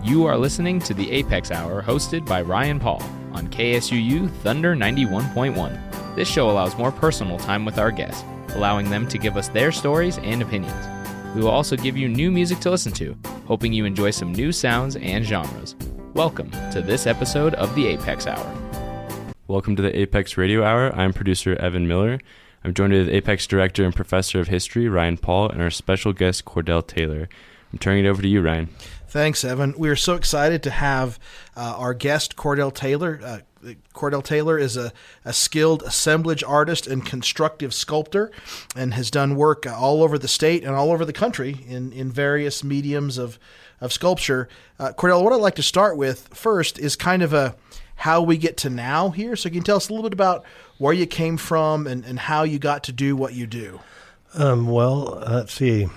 You are listening to the A.P.E.X. Hour, hosted by Ryan Paul on KSUU Thunder 91.1. This show allows more personal time with our guests, allowing them to give us their stories and opinions. We will also give you new music to listen to, hoping you enjoy some new sounds and genres. Welcome to this episode of the A.P.E.X. Hour. Welcome to the A.P.E.X. Radio Hour. I'm producer Evan Miller. I'm joined with A.P.E.X. Director and Professor of History, Ryan Paul, and our special guest, Cordell Taylor. I'm turning it over to you, Ryan. Thanks, Evan. We are so excited to have our guest, Cordell Taylor. Cordell Taylor is a skilled assemblage artist and constructive sculptor and has done work all over the state and all over the country in various mediums of sculpture. Cordell, what I'd like to start with first is kind of how we get to now here. So can you tell us a little bit about where you came from and how you got to do what you do? Let's see.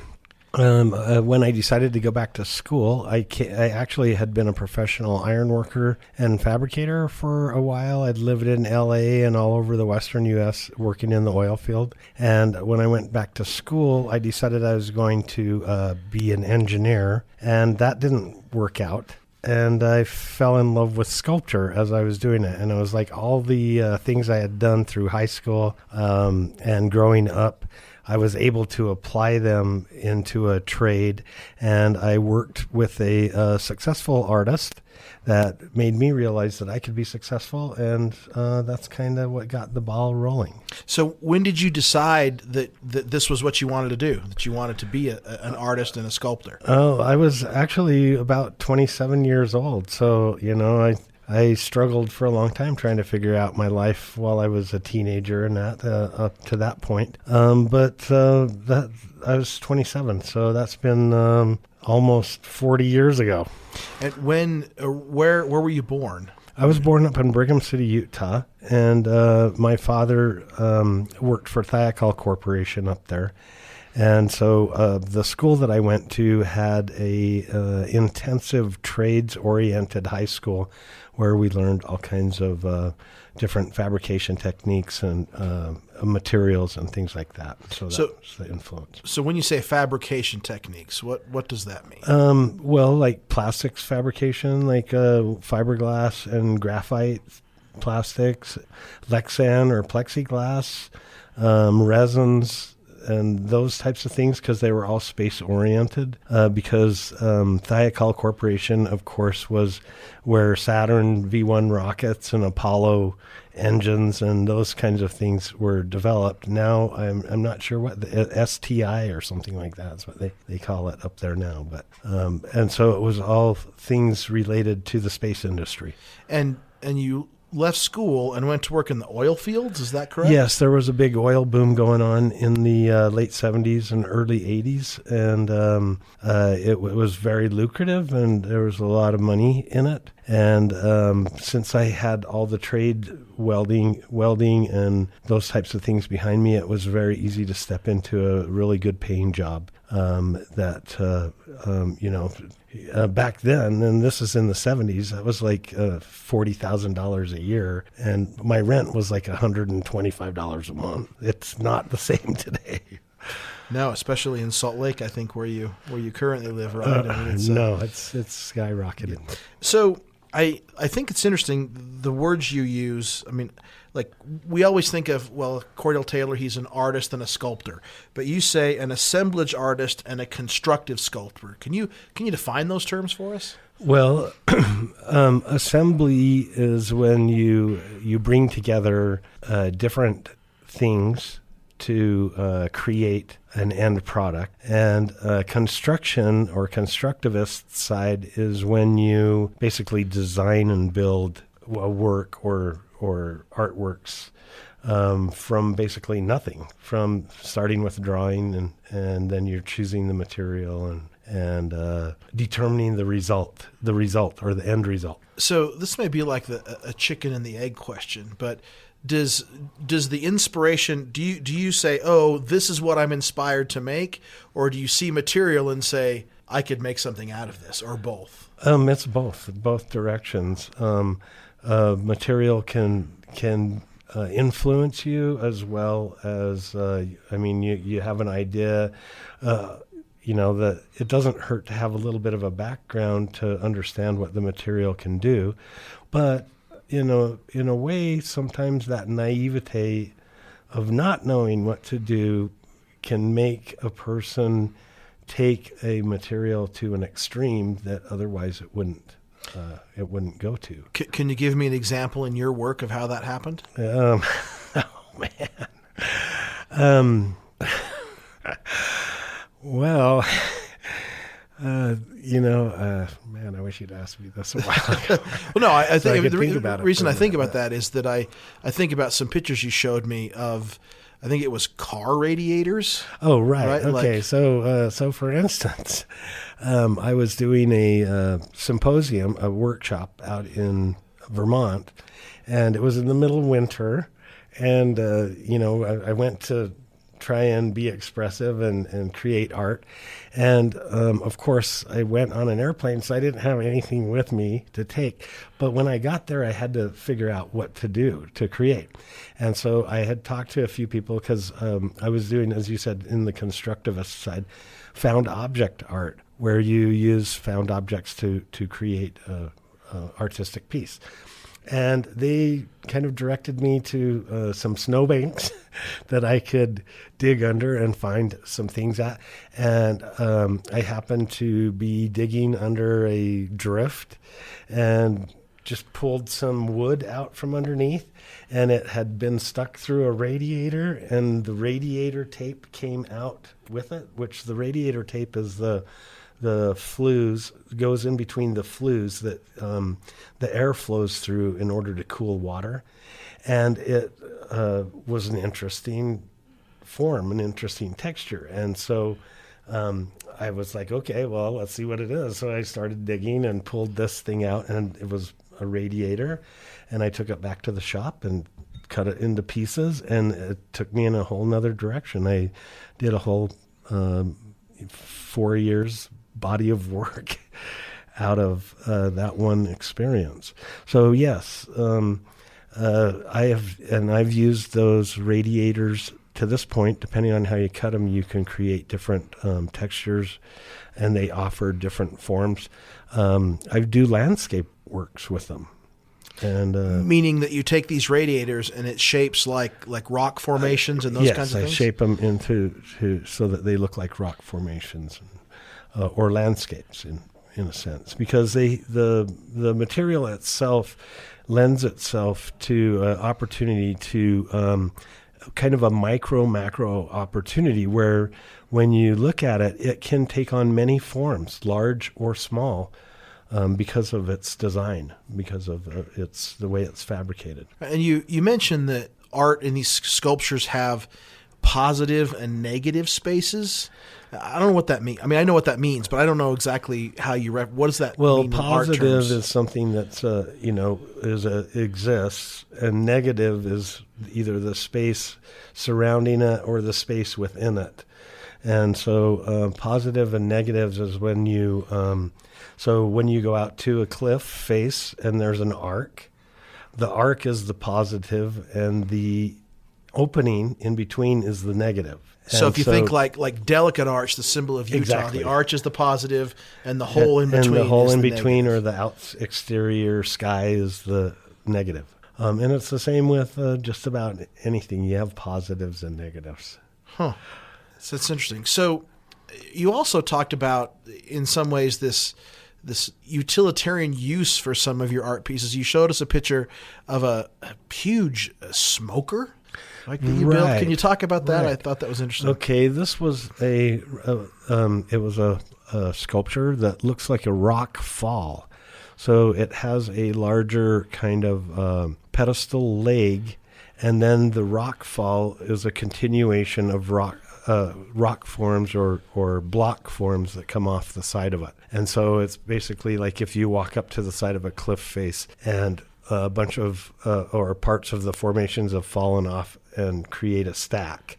When I decided to go back to school, I actually had been a professional ironworker and fabricator for a while. I'd lived in L.A. and all over the western U.S. working in the oil field. And when I went back to school, I decided I was going to be an engineer, and that didn't work out. And I fell in love with sculpture as I was doing it. And it was like all the things I had done through high school and growing up, I was able to apply them into a trade, and I worked with a successful artist that made me realize that I could be successful, and that's kind of what got the ball rolling. So when did you decide that this was what you wanted to do, that you wanted to be an artist and a sculptor? Oh, I was actually about 27 years old, so, I struggled for a long time trying to figure out my life while I was a teenager and that up to that point. But I was 27, so that's been almost 40 years ago. And where were you born? I was born up in Brigham City, Utah, and my father worked for Thiokol Corporation up there. And so the school that I went to had a intensive trades-oriented high school where we learned all kinds of different fabrication techniques and materials and things like that. So that was the influence. So when you say fabrication techniques, what does that mean? Like plastics fabrication, like fiberglass and graphite plastics, Lexan or plexiglass, resins, and those types of things, because they were all space-oriented, because Thiokol Corporation, of course, was where Saturn V1 rockets and Apollo engines and those kinds of things were developed. Now, I'm not sure what, the STI or something like that is what they call it up there now. But and so it was all things related to the space industry. And you left school and went to work in the oil fields, is that correct? Yes, there was a big oil boom going on in the late 70s and early 80s, and it was very lucrative, and there was a lot of money in it. And since I had all the trade welding and those types of things behind me, it was very easy to step into a really good paying job back then, and this is in the 70s, that was like $40,000 a year, and my rent was like $125 a month. It's not the same today. No, especially in Salt Lake, I think, where you currently live, right? It's skyrocketed. So I think it's interesting, the words you use. I mean, like, we always think of, Cordell Taylor, he's an artist and a sculptor. But you say an assemblage artist and a constructive sculptor. Can you define those terms for us? Well, assembly is when you bring together different things to create an end product. And construction or constructivist side is when you basically design and build a work or artworks from basically nothing, from starting with drawing and then you're choosing the material and determining the result or the end result. So this may be like a chicken and the egg question, but does the inspiration, do you say, oh, this is what I'm inspired to make, or do you see material and say, I could make something out of this, or both? It's both directions. Material can influence you as well as, you have an idea. that it doesn't hurt to have a little bit of a background to understand what the material can do. But, in a way, sometimes that naivete of not knowing what to do can make a person take a material to an extreme that otherwise it wouldn't go to. Can you give me an example in your work of how that happened? Oh, man. Well, man, I wish you'd asked me this a while ago. Well, no, I think So the about it reason for I a think minute. about that is that I think about some pictures you showed me of, I think it was car radiators. Oh, right. Right, Okay. like- So for instance, I was doing a symposium, a workshop out in Vermont, and it was in the middle of winter. And, I went to try and be expressive and create art. And, of course, I went on an airplane, so I didn't have anything with me to take. But when I got there, I had to figure out what to do to create. And so I had talked to a few people because I was doing, as you said, in the constructivist side, found object art, where you use found objects to create a artistic piece. And they kind of directed me to some snowbanks that I could dig under and find some things at. And I happened to be digging under a drift and just pulled some wood out from underneath. And it had been stuck through a radiator, and the radiator tape came out with it, which the radiator tape is the flues, goes in between the flues that the air flows through in order to cool water. And it was an interesting form, an interesting texture. And so I was like, okay, well, let's see what it is. So I started digging and pulled this thing out, and it was a radiator. And I took it back to the shop and cut it into pieces, and it took me in a whole nother direction. I did a whole 4 years body of work out of that one experience. So yes, I've used those radiators to this point. Depending on how you cut them, you can create different textures, and they offer different forms. I do landscape works with them. And Meaning that you take these radiators and it shapes like rock formations and those kinds of things? Yes, I shape them into so that they look like rock formations or landscapes in a sense, because the material itself lends itself to opportunity to kind of a macro opportunity where when you look at it, it can take on many forms, large or small, because of its design, because of the way it's fabricated. And you mentioned that art in these sculptures have positive and negative spaces. I don't know what that means. I mean, I know what that means, but I don't know exactly how you what does that mean in art positive terms? is something that's exists, and negative is either the space surrounding it or the space within it. And so positive and negatives is when you when you go out to a cliff face and there's an arc, the arc is the positive and the opening in between is the negative. So And if you think like delicate arch, the symbol of Utah, Exactly. the arch is the positive, and the hole in between. And the hole is in the between, negative. or the exterior sky, is the negative. And it's the same with just about anything. You have positives and negatives. So that's interesting. So you also talked about, in some ways, this utilitarian use for some of your art pieces. You showed us a picture of a huge smoker, like that you built. Right. Can you talk about that? Right. I thought that was interesting. Okay, this was a sculpture that looks like a rock fall. So it has a larger kind of pedestal leg, and then the rock fall is a continuation of rock forms or block forms that come off the side of it. And so it's basically like if you walk up to the side of a cliff face and a bunch of or parts of the formations have fallen off and create a stack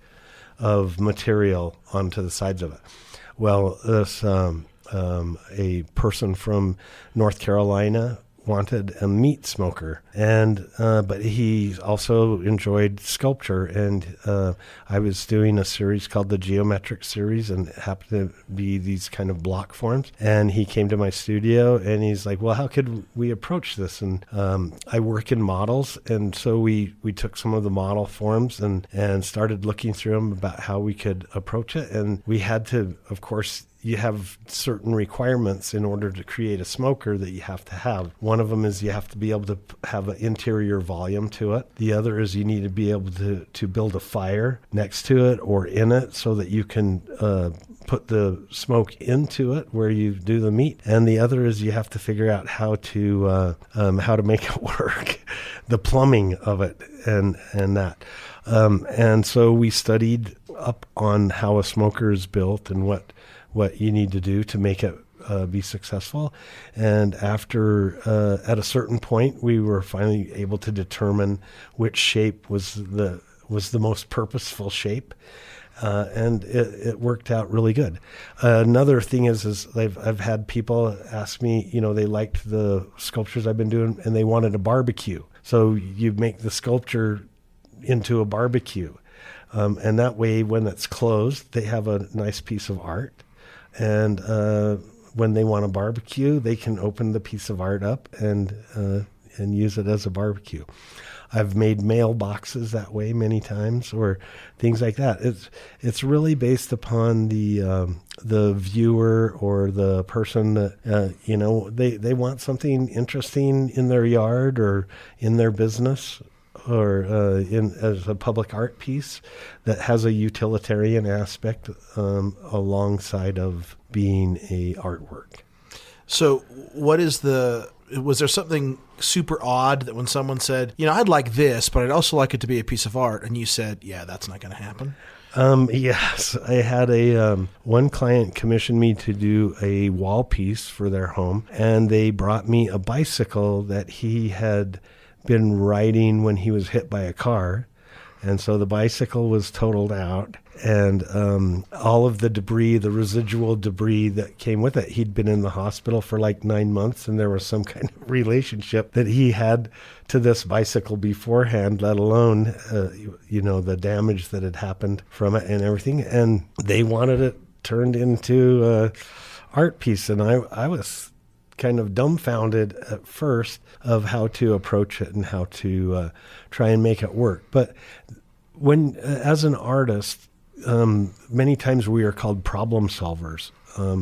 of material onto the sides of it. Well, this a person from North Carolina wanted a meat smoker, and but he also enjoyed sculpture. And I was doing a series called the Geometric Series, and it happened to be these kind of block forms. And he came to my studio, and he's like, "Well, how could we approach this?" And I work in models, and so we took some of the model forms and started looking through them about how we could approach it. And we had to, of course, you have certain requirements in order to create a smoker that you have to have. One of them is you have to be able to have an interior volume to it. The other is you need to be able to build a fire next to it or in it so that you can put the smoke into it where you do the meat. And the other is you have to figure out how to make it work, the plumbing of it and that. And so we studied up on how a smoker is built and what you need to do to make it be successful. And after, at a certain point, we were finally able to determine which shape was the most purposeful shape. And it worked out really good. Another thing is I've had people ask me, they liked the sculptures I've been doing and they wanted a barbecue. So you make the sculpture into a barbecue. And that way, when it's closed, they have a nice piece of art. And when they want a barbecue, they can open the piece of art up and use it as a barbecue. I've made mailboxes that way many times, or things like that. It's really based upon the viewer or the person that they want something interesting in their yard or in their business, or as a public art piece that has a utilitarian aspect alongside of being a artwork. So was there something super odd that when someone said, I'd like this, but I'd also like it to be a piece of art, and you said, yeah, that's not going to happen? Yes, I had one client commissioned me to do a wall piece for their home, and they brought me a bicycle that he had been riding when he was hit by a car. And so the bicycle was totaled out, and all of the debris, the residual debris that came with it, he'd been in the hospital for like 9 months, and there was some kind of relationship that he had to this bicycle beforehand, let alone, the damage that had happened from it and everything. And they wanted it turned into an art piece, and I was kind of dumbfounded at first of how to approach it and how to try and make it work. But when, as an artist, many times we are called problem solvers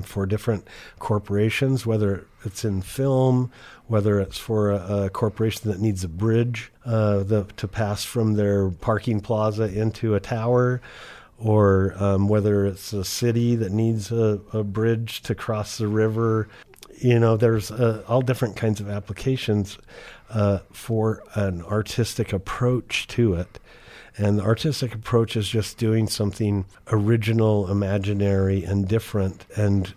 for different corporations, whether it's in film, whether it's for a corporation that needs a bridge to pass from their parking plaza into a tower, or whether it's a city that needs a bridge to cross the river. There's all different kinds of applications for an artistic approach to it. And the artistic approach is just doing something original, imaginary, and different, and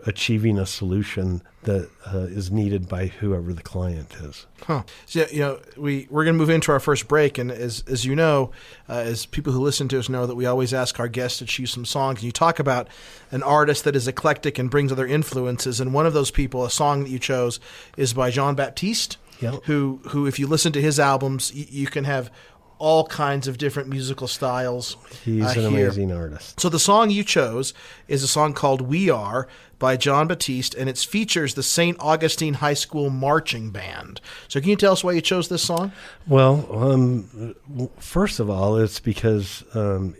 achieving a solution that is needed by whoever the client is. Huh. So, we're going to move into our first break, and as you know, as people who listen to us know, that we always ask our guests to choose some songs. And you talk about an artist that is eclectic and brings other influences, and one of those people, a song that you chose, is by Jean-Baptiste, who if you listen to his albums, you can have all kinds of different musical styles. He's an amazing artist. So the song you chose is a song called We Are by Jean-Baptiste, and it features the St. Augustine High School Marching Band. So can you tell us why you chose this song? Well, first of all, it's because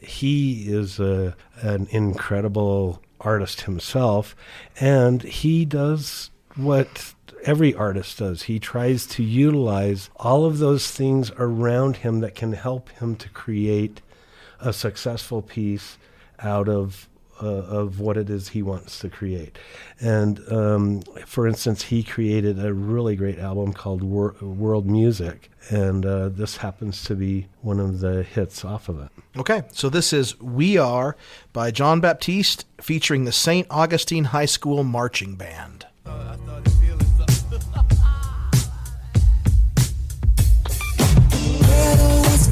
he is an incredible artist himself, and he does what every artist does. He tries to utilize all of those things around him that can help him to create a successful piece out of what it is he wants to create. And for instance, he created a really great album called World Music, and this happens to be one of the hits off of it. Okay, so this is We Are by Jean-Baptiste, featuring the St. Augustine High School Marching Band.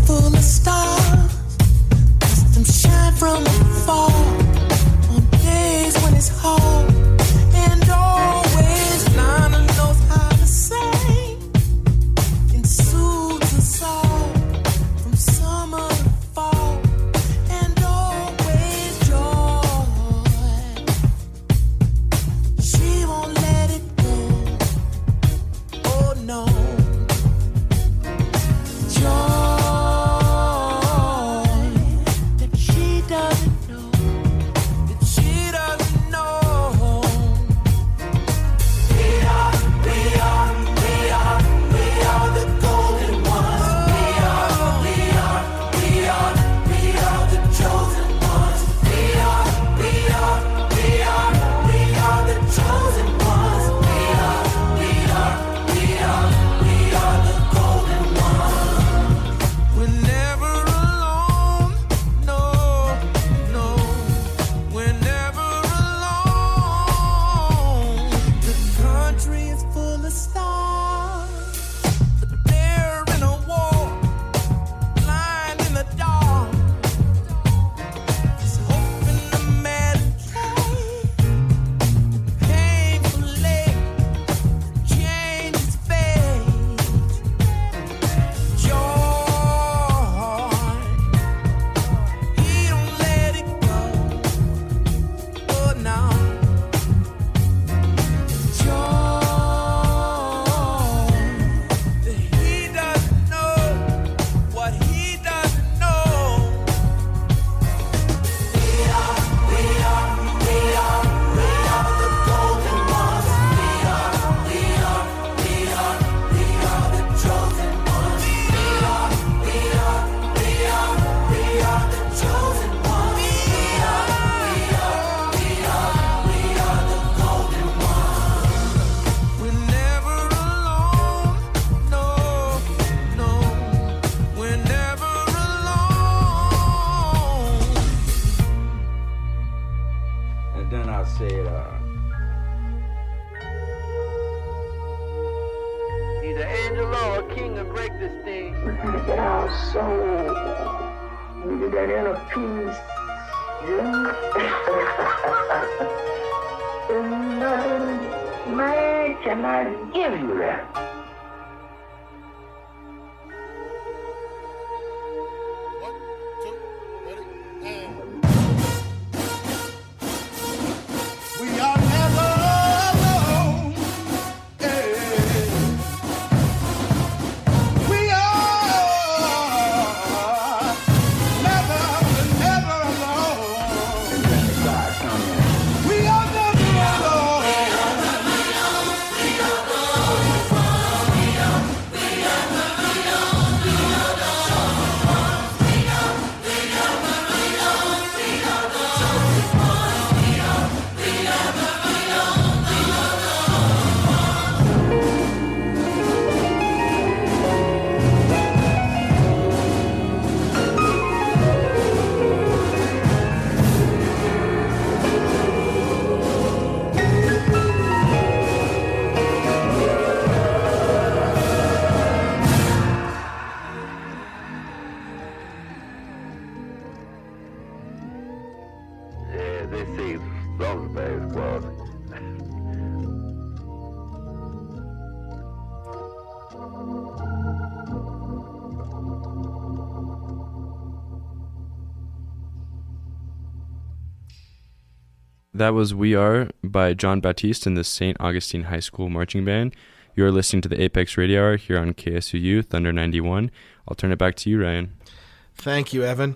Full of stars, watch them shine from afar on days when it's hard, and always none knows how to say either angel or a king to break this thing. We gotta get our soul. We get that inner peace. Yeah. And nothing man cannot give you that. That was We Are by John Baptiste and the St. Augustine High School Marching Band. You're listening to the Apex Radio Hour here on KSUU, Thunder 91. I'll turn it back to you, Ryan. Thank you, Evan.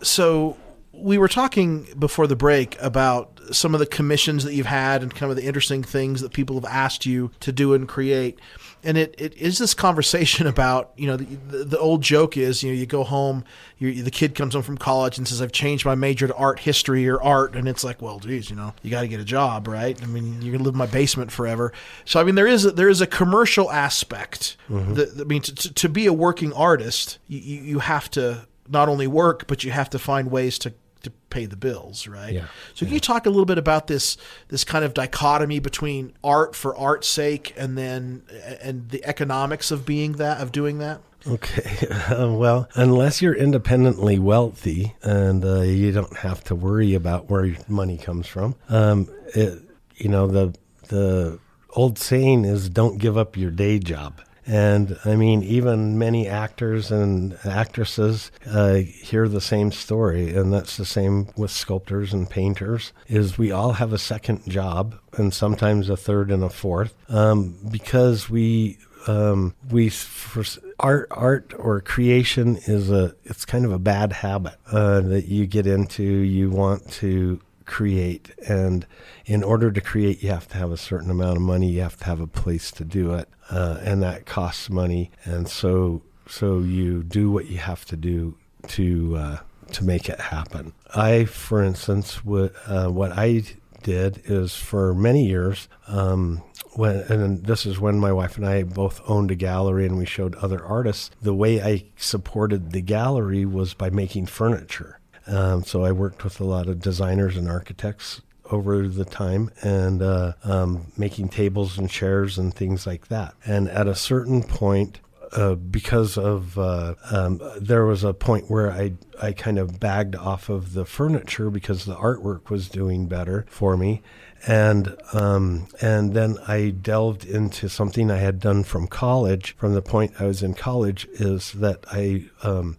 So we were talking before the break about some of the commissions that you've had and kind of the interesting things that people have asked you to do and create. And it is this conversation about, you know, the old joke is, you know, you go home, the kid comes home from college and says, I've changed my major to art history or art. And it's like, well, geez, you know, you got to get a job, right? I mean, you're going to live in my basement forever. So, I mean, there is a commercial aspect. Mm-hmm. I mean, to be a working artist, you have to not only work, but you have to find ways to pay the bills, right? Yeah. So can you talk a little bit about this kind of dichotomy between art for art's sake and the economics of doing that? Okay. Well, unless you're independently wealthy and you don't have to worry about where your money comes from, the old saying is don't give up your day job. And I mean, even many actors and actresses hear the same story, and that's the same with sculptors and painters, is we all have a second job and sometimes a third and a fourth, because art or creation it's kind of a bad habit that you get into. You want to create, and in order to create, you have to have a certain amount of money. You have to have a place to do it, and that costs money. And so you do what you have to do to make it happen. I, for instance, what I did is for many years, and this is when my wife and I both owned a gallery and we showed other artists. The way I supported the gallery was by making furniture. So I worked with a lot of designers and architects over the time, and making tables and chairs and things like that. And at a certain point, because of there was a point where I kind of bagged off of the furniture because the artwork was doing better for me. And then I delved into something I had done from college. From the point I was in college is that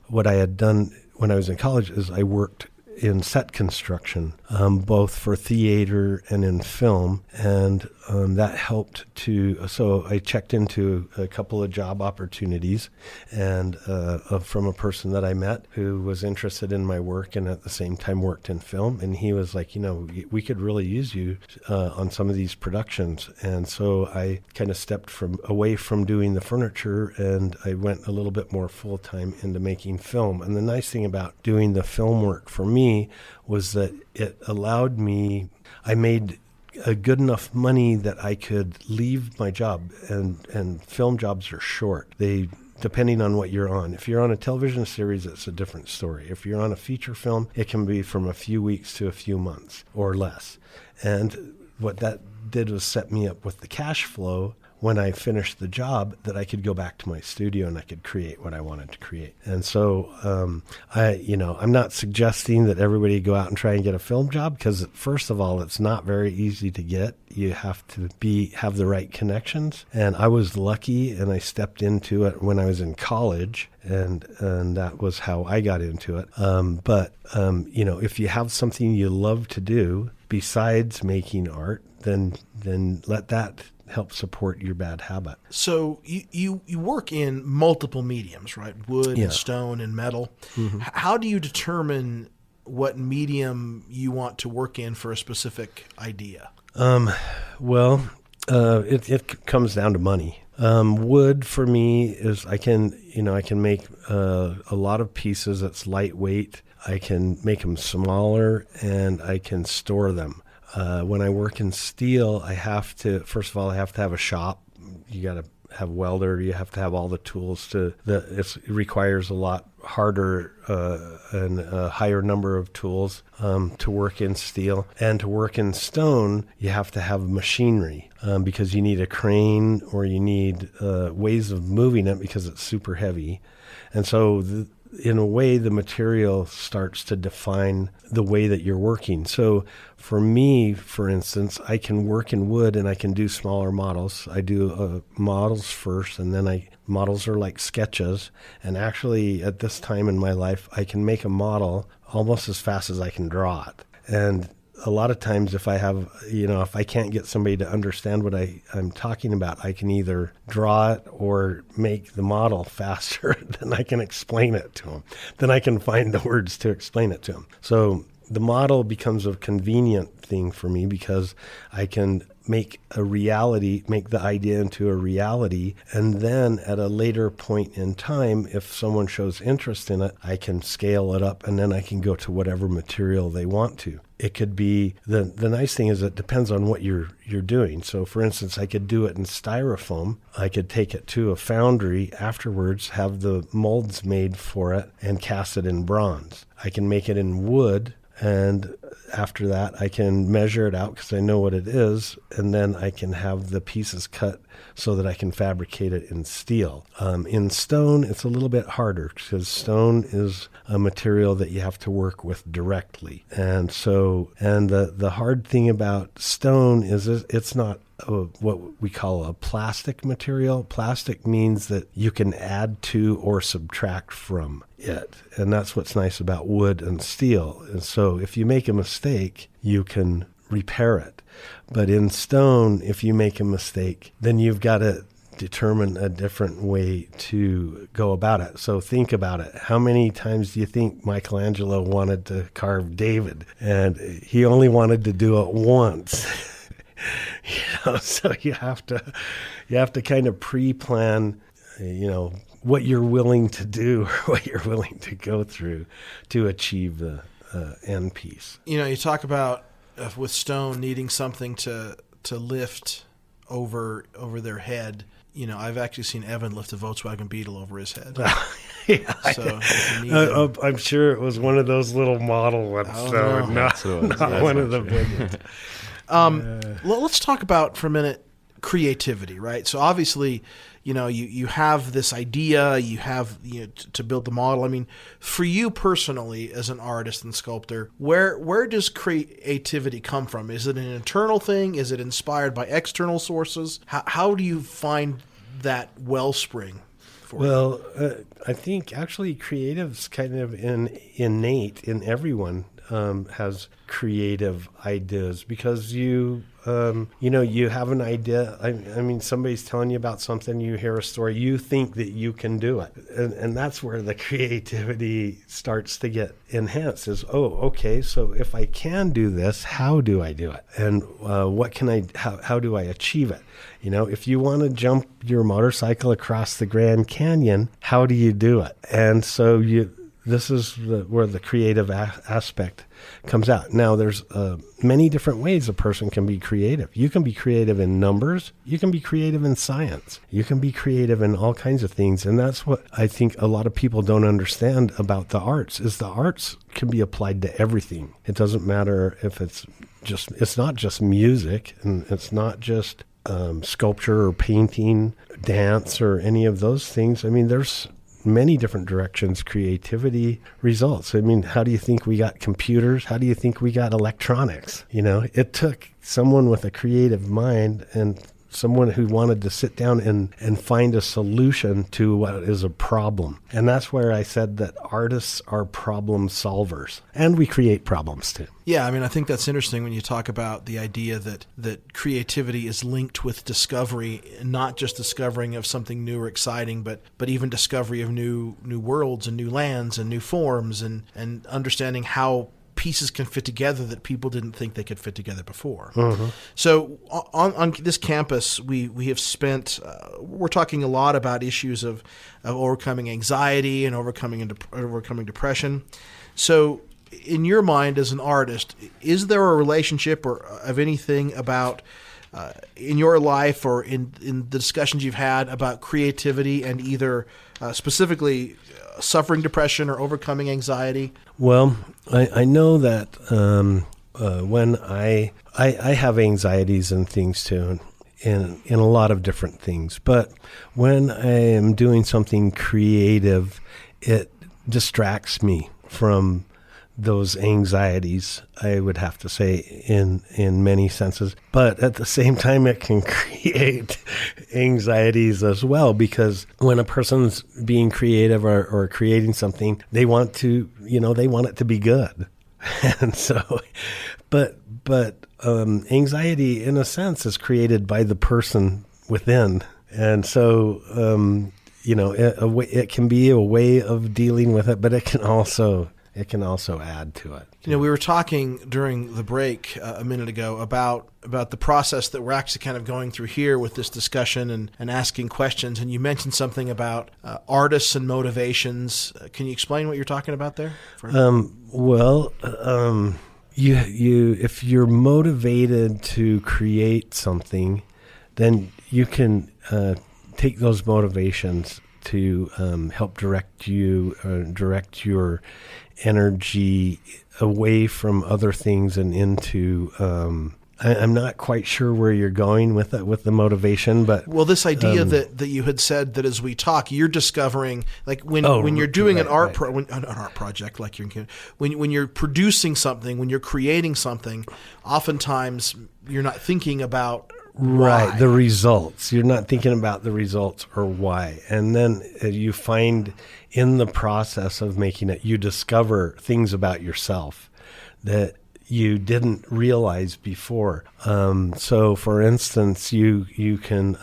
what I had done when I was in college is I worked in set construction, both for theater and in film, and that helped to. So I checked into a couple of job opportunities, and from a person that I met who was interested in my work and at the same time worked in film, and he was like, we could really use you on some of these productions. And so I kind of stepped away from doing the furniture, and I went a little bit more full time into making film. And the nice thing about doing the film work for me was that it allowed me, I made a good enough money that I could leave my job, and film jobs are short. Depending on what you're on. If you're on a television series, it's a different story. If you're on a feature film, it can be from a few weeks to a few months or less. And what that did was set me up with the cash flow when I finished the job that I could go back to my studio and I could create what I wanted to create. And so I'm not suggesting that everybody go out and try and get a film job, because first of all, it's not very easy to get. You have to have the right connections. And I was lucky, and I stepped into it when I was in college, and that was how I got into it. But if you have something you love to do besides making art, then let that help support your bad habit. So you work in multiple mediums, right? Wood and stone and metal. Mm-hmm. How do you determine what medium you want to work in for a specific idea? It comes down to money. Wood for me is I can make a lot of pieces that's lightweight. I can make them smaller, and I can store them. When I work in steel, first of all, I have to have a shop. You got to have welder. You have to have all the tools it requires a lot harder and a higher number of tools to work in steel. And to work in stone, you have to have machinery because you need a crane, or you need ways of moving it because it's super heavy. And so in a way, the material starts to define the way that you're working. So for me, for instance, I can work in wood and I can do smaller models. I do models first, and then models are like sketches. And actually, at this time in my life, I can make a model almost as fast as I can draw it. And a lot of times if I can't get somebody to understand what I'm talking about, I can either draw it or make the model faster than I can explain it to them. Then I can find the words to explain it to them. So the model becomes a convenient thing for me because I can make the idea into a reality. And then at a later point in time, if someone shows interest in it, I can scale it up, and then I can go to whatever material they want to. It could be, the nice thing is it depends on what you're doing. So for instance, I could do it in styrofoam. I could take it to a foundry afterwards, have the molds made for it, and cast it in bronze. I can make it in wood, and after that, I can measure it out because I know what it is, and then I can have the pieces cut so that I can fabricate it in steel. In stone, it's a little bit harder because stone is a material that you have to work with directly. And the hard thing about stone is it's not what we call a plastic material. Plastic means that you can add to or subtract from it. And that's what's nice about wood and steel. And so if you make a mistake, you can repair it. But in stone, if you make a mistake, then you've got to determine a different way to go about it. So think about it. How many times do you think Michelangelo wanted to carve David? And he only wanted to do it once. So you have to kind of pre-plan, what you're willing to do or what you're willing to go through to achieve the end piece. You talk about with stone needing something to lift over their head. I've actually seen Evan lift a Volkswagen Beetle over his head. I'm sure it was one of those little model ones, not one of the big ones. Let's talk about for a minute creativity, right? So obviously, you have this idea, you have to build the model. I mean, for you personally as an artist and sculptor, where does creativity come from? Is it an internal thing? Is it inspired by external sources? How do you find that wellspring for you? I think actually creative's kind of innate in everyone. Has creative ideas because you have an idea. I mean, somebody's telling you about something, you hear a story, you think that you can do it. And that's where the creativity starts to get enhanced is, okay, so if I can do this, how do I do it? And how do I achieve it? If you want to jump your motorcycle across the Grand Canyon, how do you do it? And so this is where the creative aspect comes out. Now, there's many different ways a person can be creative. You can be creative in numbers. You can be creative in science. You can be creative in all kinds of things. And that's what I think a lot of people don't understand about the arts, is the arts can be applied to everything. It doesn't matter if it's not just music, and it's not just sculpture or painting, dance, or any of those things. I mean, there's many different directions creativity results. I mean, how do you think we got computers? How do you think we got electronics? You know, it took someone with a creative mind and someone who wanted to sit down and find a solution to what is a problem. And that's where I said that artists are problem solvers, and we create problems too. Yeah, I mean, I think that's interesting when you talk about the idea that creativity is linked with discovery, not just discovering of something new or exciting, but even discovery of new worlds and new lands and new forms and understanding how pieces can fit together that people didn't think they could fit together before. Mm-hmm. So on this campus, we have spent, we're talking a lot about issues of overcoming anxiety and overcoming depression. So in your mind as an artist, is there a relationship or of anything about in your life or in the discussions you've had about creativity and either specifically suffering depression or overcoming anxiety? Well, I know that when I have anxieties and things too, in a lot of different things. But when I am doing something creative, it distracts me from those anxieties, I would have to say, in many senses. But at the same time, it can create anxieties as well, because when a person's being creative or creating something, they want it to be good. And so, but anxiety, in a sense, is created by the person within. And so, it can be a way of dealing with it, but it can also add to it. You know, we were talking during the break a minute ago about the process that we're actually kind of going through here with this discussion and asking questions. And you mentioned something about artists and motivations. Can you explain what you're talking about there? You if you're motivated to create something, then you can take those motivations to help direct your energy away from other things and into I'm not quite sure where you're going with it, with the motivation, but this idea that you had said that as we talk, you're discovering, like when you're doing an art project, like when you're producing something, when you're creating something, oftentimes you're not thinking about right, the results. You're not thinking about the results or why. And then you find in the process of making it, you discover things about yourself that you didn't realize before. So, for instance, you can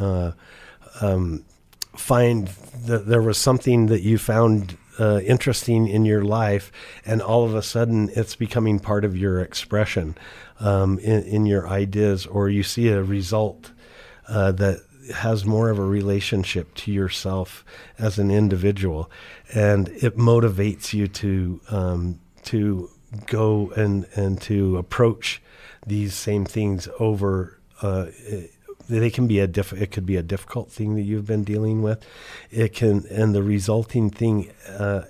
find that there was something that you found interesting in your life, and all of a sudden it's becoming part of your expression in your ideas, or you see a result that has more of a relationship to yourself as an individual, and it motivates you to go and to approach these same things over. It could be a difficult thing that you've been dealing with. And the resulting thing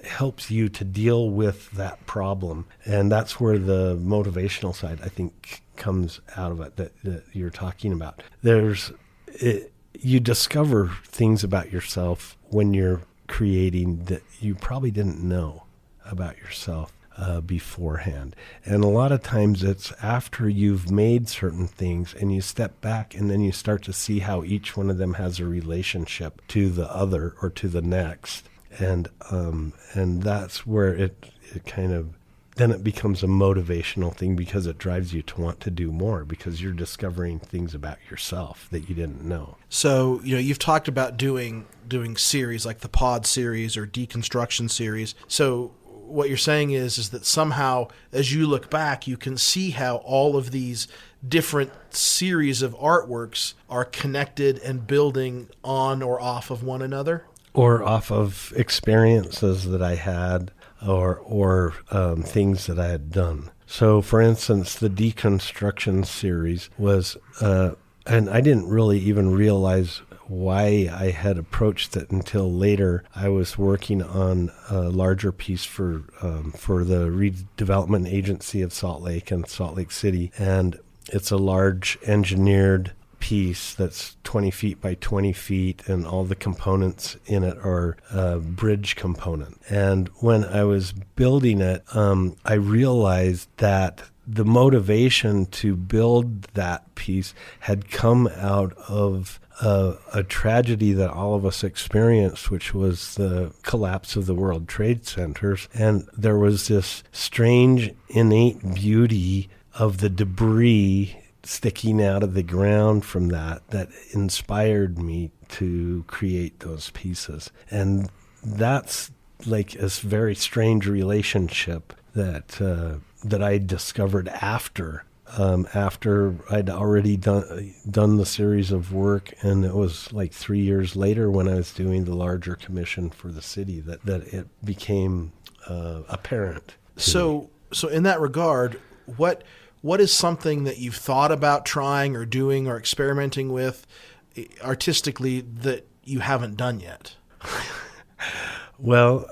helps you to deal with that problem, and that's where the motivational side, I think, comes out of it that you're talking about. You discover things about yourself when you're creating that you probably didn't know about yourself beforehand. And a lot of times it's after you've made certain things and you step back and then you start to see how each one of them has a relationship to the other or to the next. And that's where it kind of, then it becomes a motivational thing, because it drives you to want to do more, because you're discovering things about yourself that you didn't know. So, you've talked about doing series like the Pod series or Deconstruction series. So what you're saying is that somehow, as you look back, you can see how all of these different series of artworks are connected and building on or off of one another? Or off of experiences that I had, or things that I had done. So, for instance, the Deconstruction series was, and I didn't really even realize why I had approached it until later. I was working on a larger piece for the redevelopment agency of Salt Lake and Salt Lake City, and it's a large engineered piece that's 20 feet by 20 feet, and all the components in it are bridge component. And when I was building it, I realized that the motivation to build that piece had come out of a tragedy that all of us experienced, which was the collapse of the World Trade Centers. And there was this strange, innate beauty of the debris sticking out of the ground from that inspired me to create those pieces. And that's like a very strange relationship that I discovered after I'd already done the series of work, and it was like 3 years later when I was doing the larger commission for the city that it became apparent. So in that regard, what is something that you've thought about trying or doing or experimenting with artistically that you haven't done yet? Well,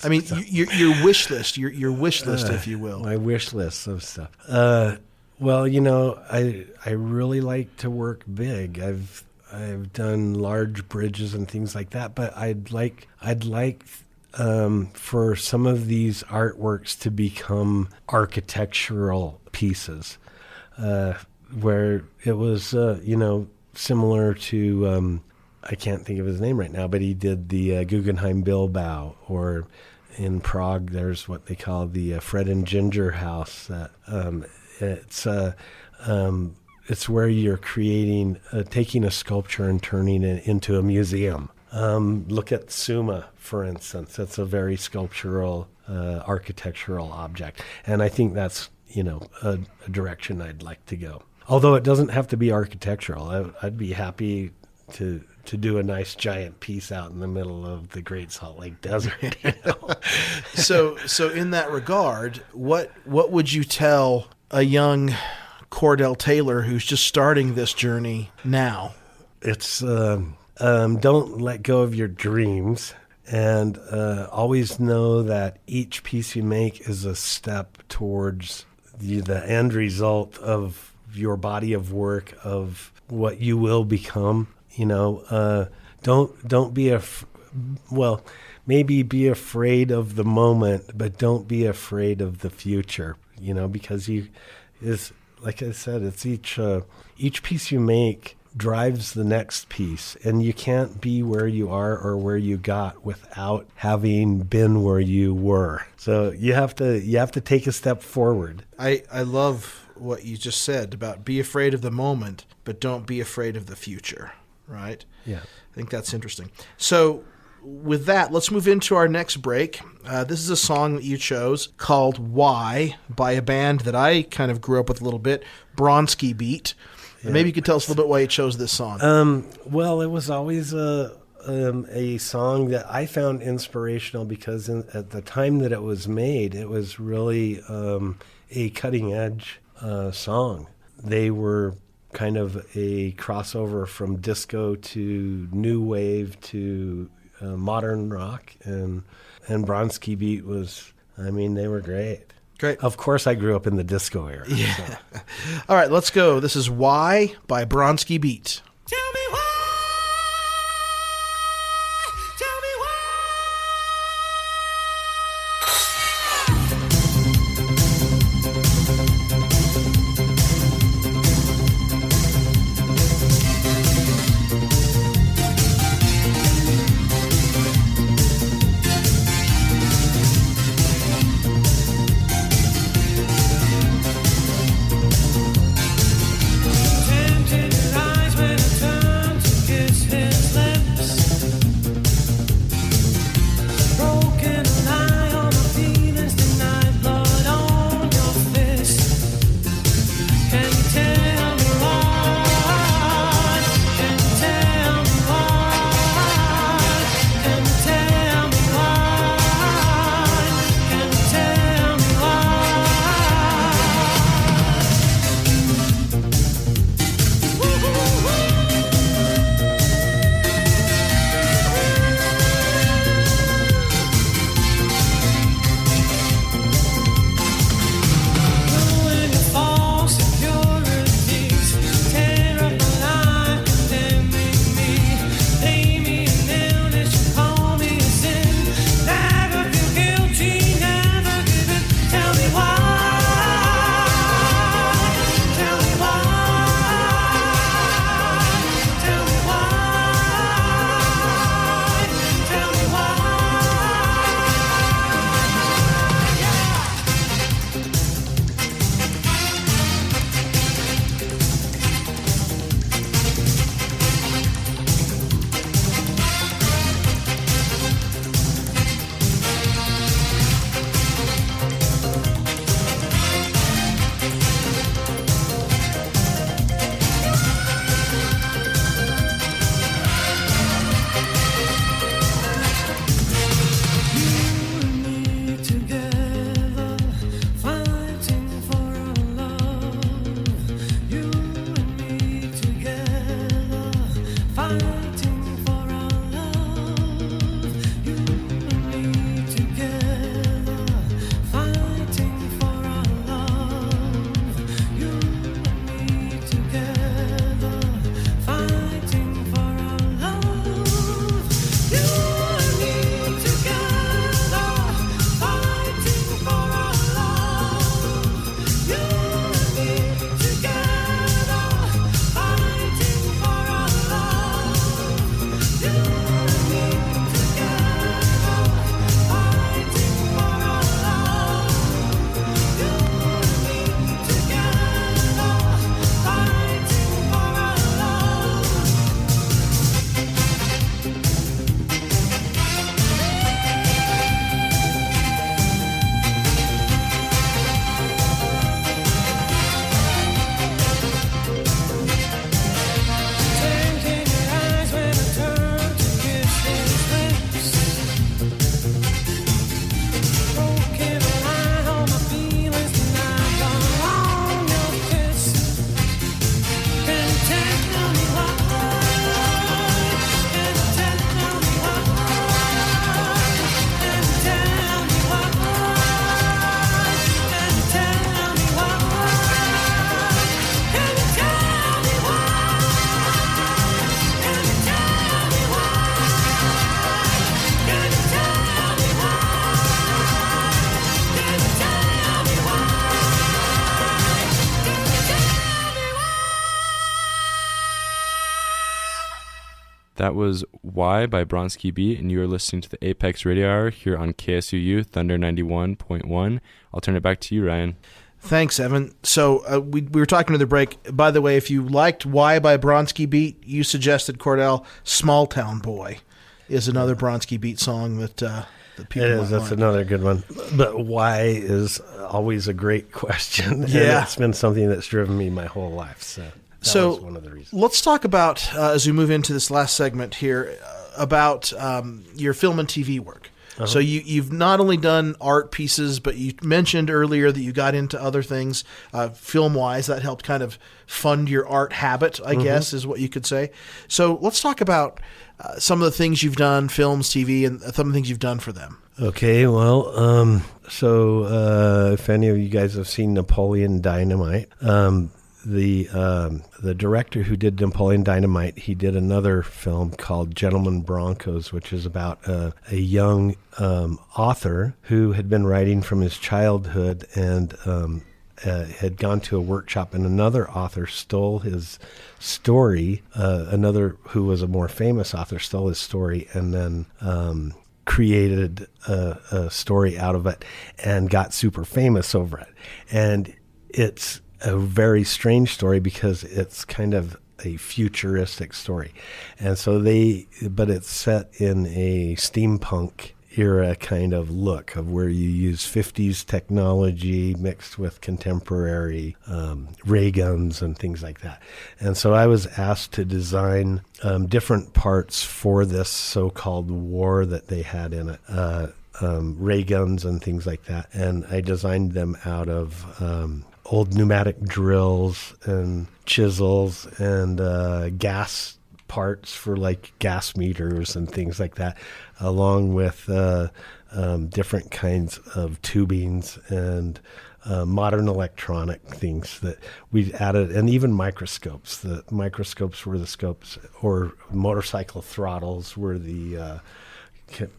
I mean, your wish list, your wish list, if you will. My wish list of stuff. Well, I really like to work big. I've done large bridges and things like that, but I'd like for some of these artworks to become architectural pieces, where it was similar to. I can't think of his name right now, but he did the Guggenheim Bilbao, or in Prague, there's what they call the Fred and Ginger House. It's where you're taking a sculpture and turning it into a museum. Look at Summa, for instance. It's a very sculptural, architectural object, and I think that's a direction I'd like to go. Although it doesn't have to be architectural, I'd be happy to do a nice giant piece out in the middle of the Great Salt Lake Desert. So in that regard, what would you tell a young Cordell Taylor who's just starting this journey now? It's don't let go of your dreams, and always know that each piece you make is a step towards the end result of your body of work, of what you will become. Don't be maybe be afraid of the moment, but don't be afraid of the future, because like I said, it's each piece you make drives the next piece, and you can't be where you are or where you got without having been where you were. So you have to take a step forward. I love what you just said about be afraid of the moment, but don't be afraid of the future. Right? Yeah. I think that's interesting. So with that, let's move into our next break. This is a song that you chose called Why by a band that I kind of grew up with a little bit, Bronski Beat. Yeah. Maybe you could tell us a little bit why you chose this song. Well, it was always a song that I found inspirational because at the time that it was made, it was really a cutting-edge song. They were kind of a crossover from disco to new wave to modern rock, and Bronski Beat was, they were great. Great. Of course, I grew up in the disco era. Yeah. So. All right, let's go. This is Why by Bronski Beat. Tell me why. Tell me why. Tempted eyes when That was Why by Bronski Beat, and you are listening to the A.P.E.X. Radio Hour here on KSUU Thunder 91.1. I'll turn it back to you, Ryan. Thanks, Evan. So we were talking to the break. By the way, if you liked Why by Bronski Beat, you suggested, Cordell, Small Town Boy is another Bronski Beat song that people It is. That's another good one. But why is always a great question. Yeah. And it's been something that's driven me my whole life. So was one of the reasons. Let's talk about, as we move into this last segment here, about your film and TV work. Uh-huh. So you've not only done art pieces, but you mentioned earlier that you got into other things film-wise. That helped kind of fund your art habit, I guess, is what you could say. So let's talk about some of the things you've done, films, TV, and some of the things you've done for them. Okay, well, so if any of you guys have seen Napoleon Dynamite, the director who did Napoleon Dynamite, he did another film called Gentlemen Broncos, which is about a young author who had been writing from his childhood and had gone to a workshop, and another author stole his story. Another who was a more famous author stole his story and then created a story out of it and got super famous over it. And it's a very strange story because it's kind of a futuristic story. And so but it's set in a steampunk era kind of look of where you use 50s technology mixed with contemporary ray guns and things like that. And so I was asked to design different parts for this so-called war that they had in it, ray guns and things like that. And I designed them out of old pneumatic drills and chisels and gas parts for like gas meters and things like that, along with different kinds of tubings and modern electronic things that we added, and even microscopes. The microscopes were the scopes, or motorcycle throttles were the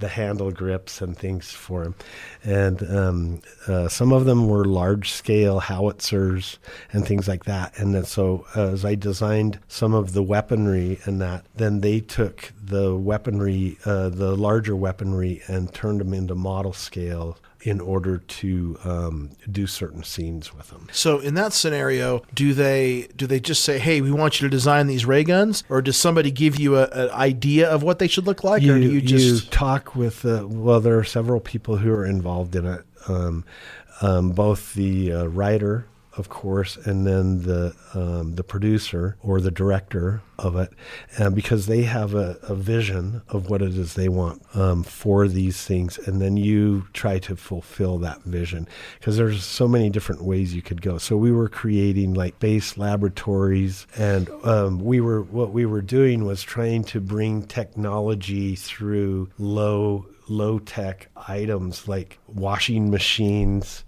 handle grips and things for them. And some of them were large-scale howitzers and things like that. And then so as I designed some of the weaponry and that, then they took the weaponry, the larger weaponry, and turned them into model scale in order to do certain scenes with them. So in that scenario, do they just say, "Hey, we want you to design these ray guns," or does somebody give you an idea of what they should look like, or do you just you talk with? Well, there are several people who are involved in it. Both the writer, of course, and then the producer or the director of it, because they have a vision of what it is they want for these things, and then you try to fulfill that vision, because there's so many different ways you could go. So we were creating like base laboratories, and what we were doing was trying to bring technology through low tech items like washing machines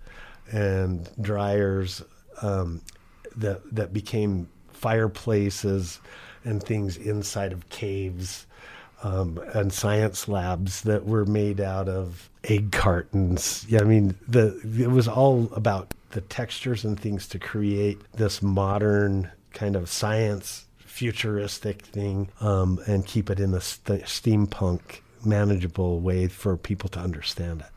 and dryers that became fireplaces and things inside of caves, and science labs that were made out of egg cartons. Yeah, I mean, it was all about the textures and things to create this modern kind of science futuristic thing, and keep it in a steampunk manageable way for people to understand it.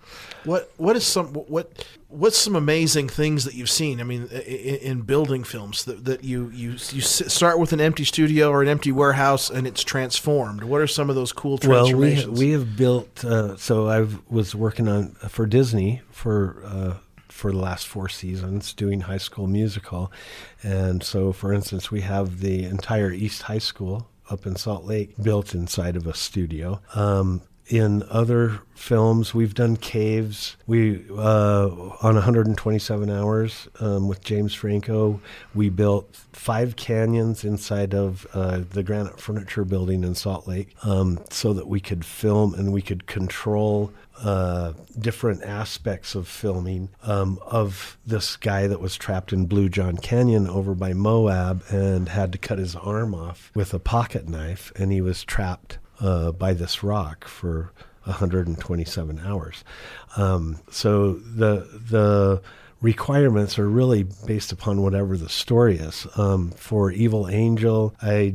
What's some amazing things that you've seen? I mean, in building films that you start with an empty studio or an empty warehouse and it's transformed. What are some of those cool transformations? Well, we have built. So I was working on for Disney for the last 4 seasons doing High School Musical, and so for instance, we have the entire East High School up in Salt Lake built inside of a studio. In other films, we've done caves. We on 127 Hours with James Franco, we built 5 canyons inside of the Granite Furniture Building in Salt Lake, so that we could film and we could control different aspects of filming of this guy that was trapped in Blue John Canyon over by Moab and had to cut his arm off with a pocket knife, and he was trapped by this rock for 127 hours. So the requirements are really based upon whatever the story is. For Evil Angel, I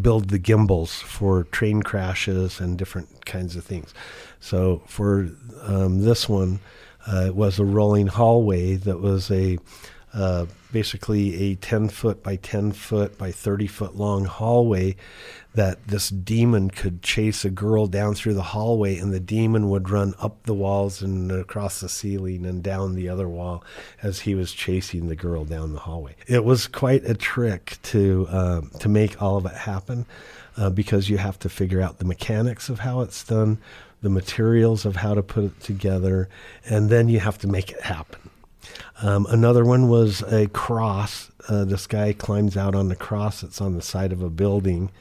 build the gimbals for train crashes and different kinds of things. So for this one, it was a rolling hallway that was basically a 10-foot by 10-foot by 30-foot long hallway that this demon could chase a girl down through the hallway, and the demon would run up the walls and across the ceiling and down the other wall as he was chasing the girl down the hallway. It was quite a trick to make all of it happen because you have to figure out the mechanics of how it's done, the materials of how to put it together, and then you have to make it happen. Another one was a cross. This guy climbs out on the cross that's on the side of a building,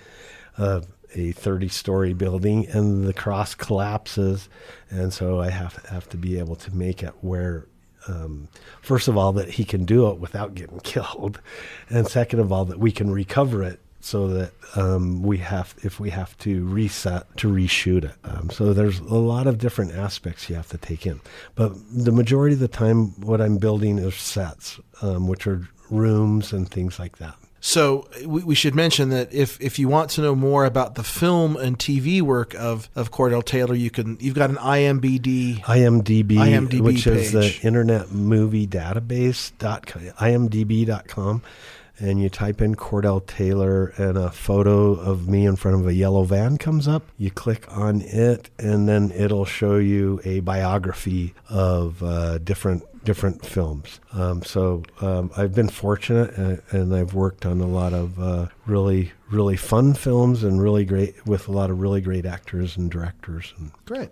a 30-story building, and the cross collapses. And so I have to be able to make it where, first of all, that he can do it without getting killed, and second of all, that we can recover it so that if we have to reset, to reshoot it. So there's a lot of different aspects you have to take in. But the majority of the time, what I'm building is sets, which are rooms and things like that. So we should mention that if you want to know more about the film and TV work of Cordell Taylor, you've got an IMDb which page. Is the Internet Movie Database, imdb.com. And you type in Cordell Taylor, and a photo of me in front of a yellow van comes up. You click on it, and then it'll show you a biography of different films. So I've been fortunate, and I've worked on a lot of really, really fun films, and with a lot of really great actors and directors. Great.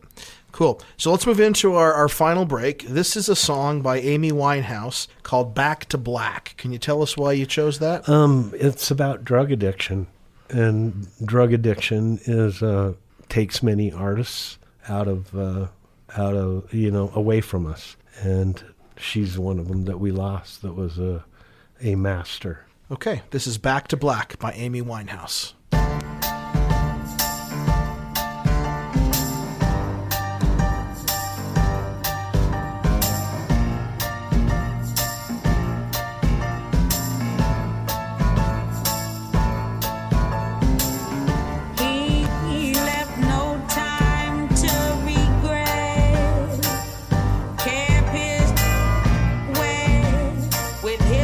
Cool. So let's move into our final break. This is a song by Amy Winehouse called Back to Black. Can you tell us why you chose that? It's about drug addiction, and drug addiction takes many artists out of away from us, and she's one of them that we lost. That was a master. Okay, this is Back to Black by Amy Winehouse.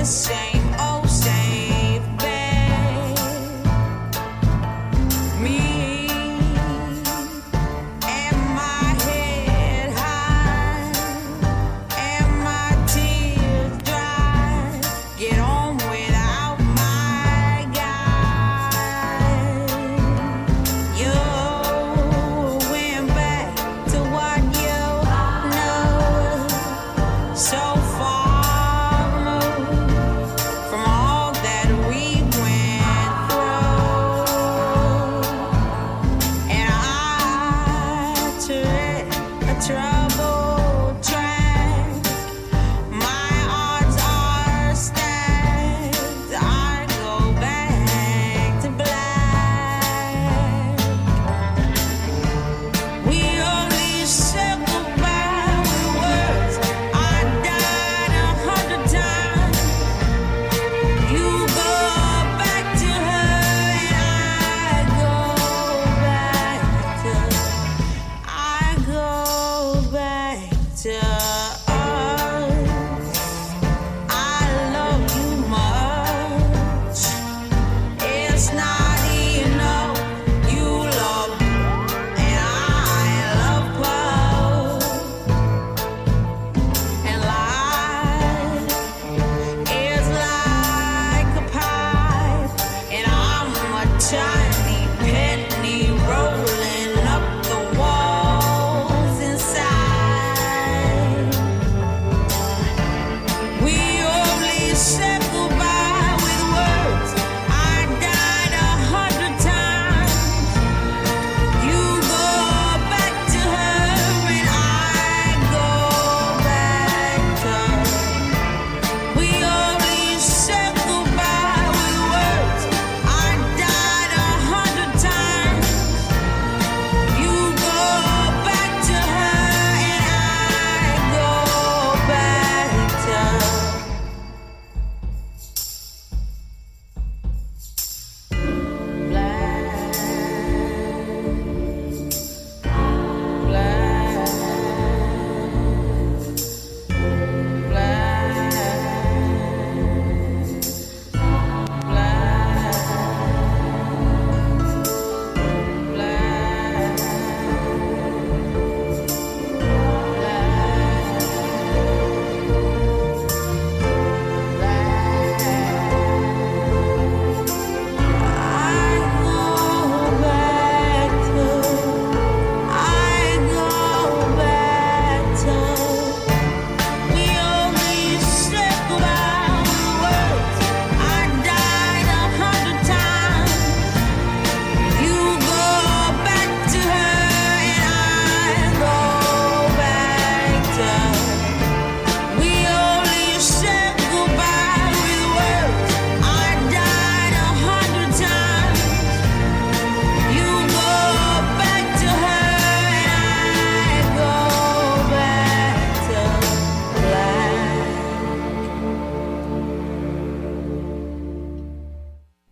Same old safe bed.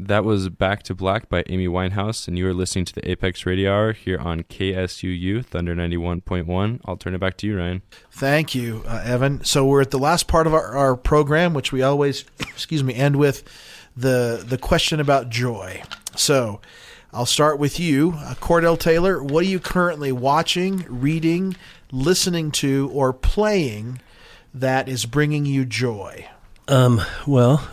That was Back to Black by Amy Winehouse, and you are listening to the Apex Radio Hour here on KSUU, Thunder 91.1. I'll turn it back to you, Ryan. Thank you, Evan. So we're at the last part of our program, which we always, end with the question about joy. So I'll start with you. Cordell Taylor, what are you currently watching, reading, listening to, or playing that is bringing you joy? Well,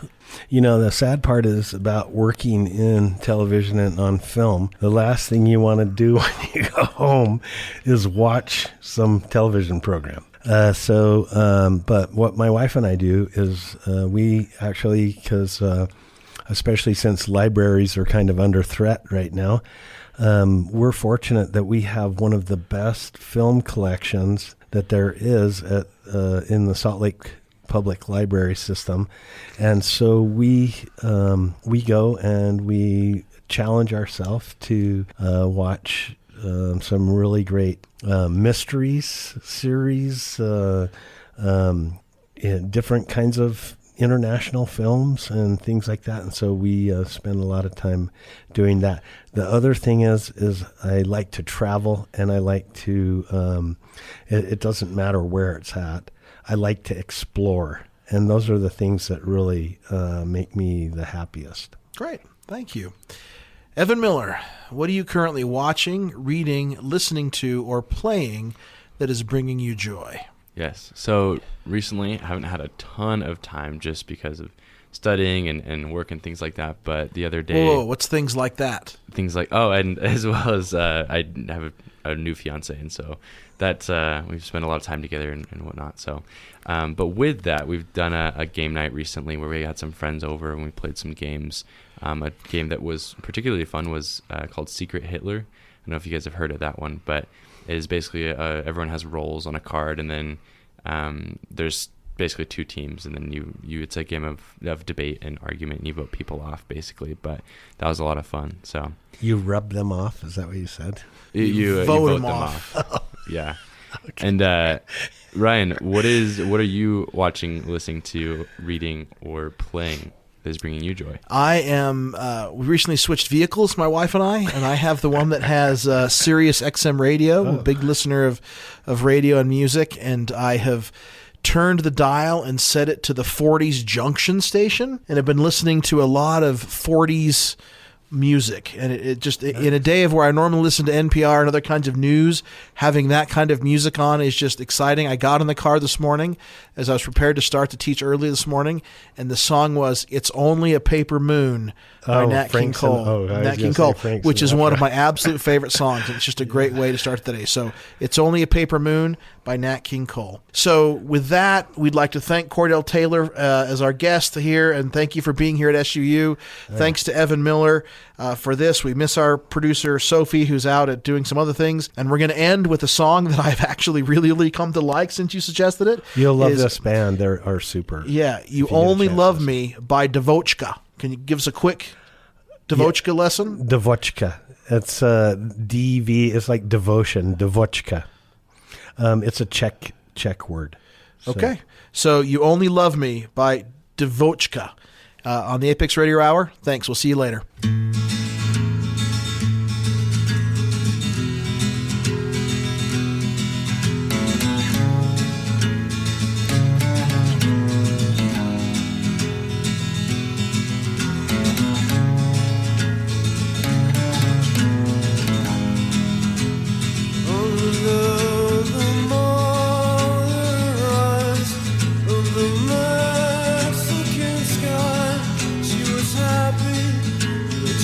the sad part is about working in television and on film. The last thing you want to do when you go home is watch some television program. But what my wife and I do is we actually, because especially since libraries are kind of under threat right now, we're fortunate that we have one of the best film collections that there is in the Salt Lake Public Library system. And so we go and we challenge ourselves to watch some really great mysteries series, different kinds of international films and things like that. And so we spend a lot of time doing that. The other thing is I like to travel, and I like to, it doesn't matter where it's at. I like to explore, and those are the things that really make me the happiest. Great. Thank you. Evan Miller, what are you currently watching, reading, listening to, or playing that is bringing you joy? Yes. So recently, I haven't had a ton of time just because of studying and work and things like that. But the other day... Whoa, what's things like that? Things like, and as well as I have a new fiance, and so that we've spent a lot of time together and whatnot. So, but with that, we've done a game night recently where we had some friends over and we played some games. A game that was particularly fun was called Secret Hitler. I don't know if you guys have heard of that one, but it is basically everyone has roles on a card, and then there's basically two teams, and then you it's a game of debate and argument, and you vote people off basically. But that was a lot of fun. So you rub them off? Is that what you said? You vote them off. Yeah. Okay. And Ryan, what are you watching, listening to, reading, or playing that is bringing you joy? I am. We recently switched vehicles, my wife and I have the one that has Sirius XM radio. I'm a big listener of radio and music, and I have turned the dial and set it to the 40s junction station, and have been listening to a lot of 40s music. And it just, in a day of where I normally listen to NPR and other kinds of news, having that kind of music on is just exciting. I got in the car this morning as I was prepared to start to teach early this morning, and the song was "It's Only a Paper Moon" by Nat King Cole. Nat King Cole, which is one of my absolute favorite songs. It's just a great way to start the day. So "It's Only a Paper Moon" by Nat King Cole. So with that, we'd like to thank Cordell Taylor as our guest here, and thank you for being here at SUU. Thanks to Evan Miller for this. We miss our producer, Sophie, who's out at doing some other things. And we're going to end with a song that I've actually really come to like since you suggested it. You'll love this band. They are super. Yeah, You Only Love Me by Devochka. Can you give us a quick Devochka lesson? Devochka. It's DV. It's like devotion. Devochka. It's a Czech word. So. Okay. So You Only Love Me by Devochka on the Apex Radio Hour. Thanks. We'll see you later. Mexican sky, she was happy, but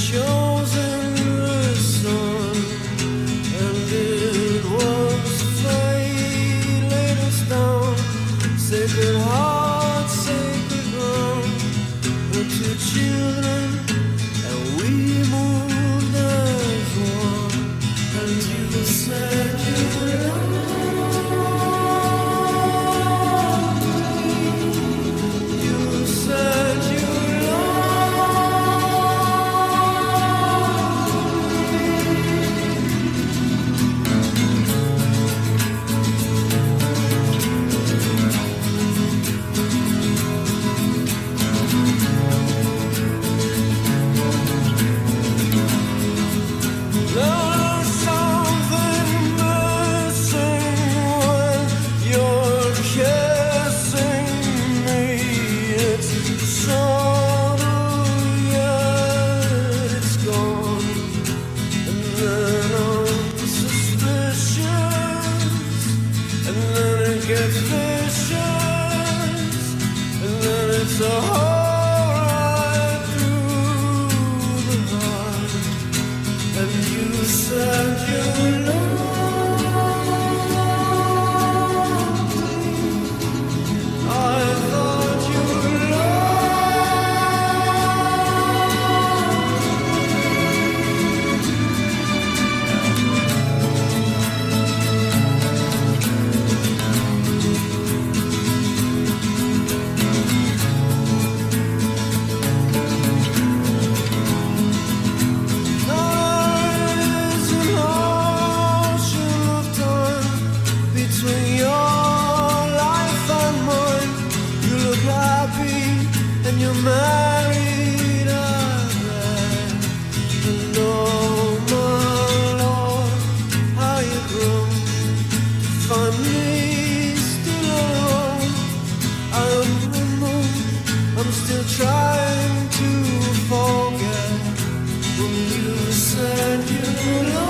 Put